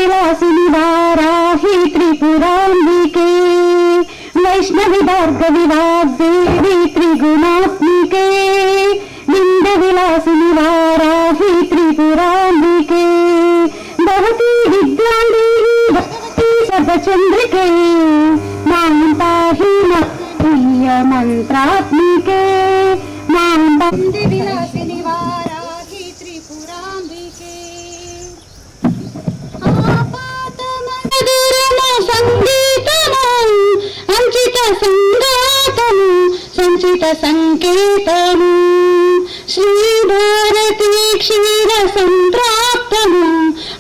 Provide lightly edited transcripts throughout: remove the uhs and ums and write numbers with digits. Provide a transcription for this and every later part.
विलासिनी वाराहि त्रिपुराम्बिके वैष्णवी भार्गवी वाग्देवी त्रिगुणात्मिके बिंद विलासिनी वाराहि त्रिपुराम्बिके भवती विद्यादेवी भक्ति सर्वचंद्रिके मां पाहि प्रिय मंत्रात्मिके मां बिंद विलासिनी वाराहि त्रिपुराम्बिके अंचित संगातनु संचित संकेतनु श्री भारती क्षीर संप्राप्तनु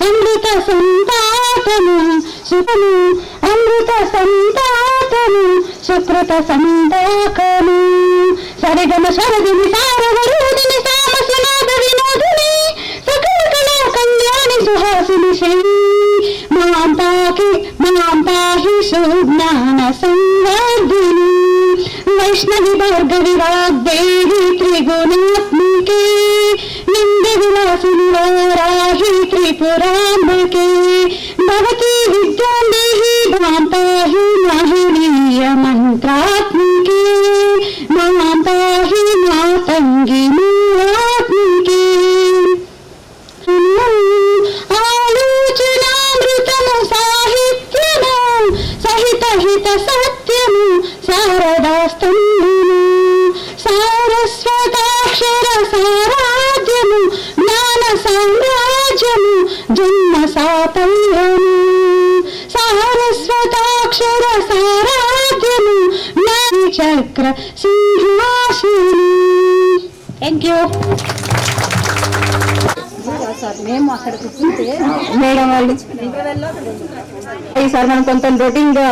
अमृत संपातनु सुतनु अमृत संपातनु सुकृत संदाकनु सरिगम शरदिनि सारवरूदिनि सामसनाद विनोदिनि सकल कला कल्याणि सुहासिनि श्री मां पाहि सुज्ञान संवर्धिनी वैष्णवी भार्गवी वाग्देवी त्रिगुणात्मिके निंद विलासिनी वाराहि त्रिपुराम्बिके भवती विद्यादेवी मां पाहि महनीय मंत्रात्मिके मां पाहि मातंगी मूलात्मिके आलोचनामृतमु साहित्यमु सहित हित सत्यमु शारदास्तंभुनु सारस्वताक्षर साराध्यमु ज्ञान साम्राज्यमु जन्म साफल्यमु सारस्वताक्षर साराध्यमु ज्ञान चक्र सिंहासनु थैंक यू మేము అక్కడ కూర్చుంటే మేడం వాళ్ళు ఈసారి మనం కొంత రొటీన్ గా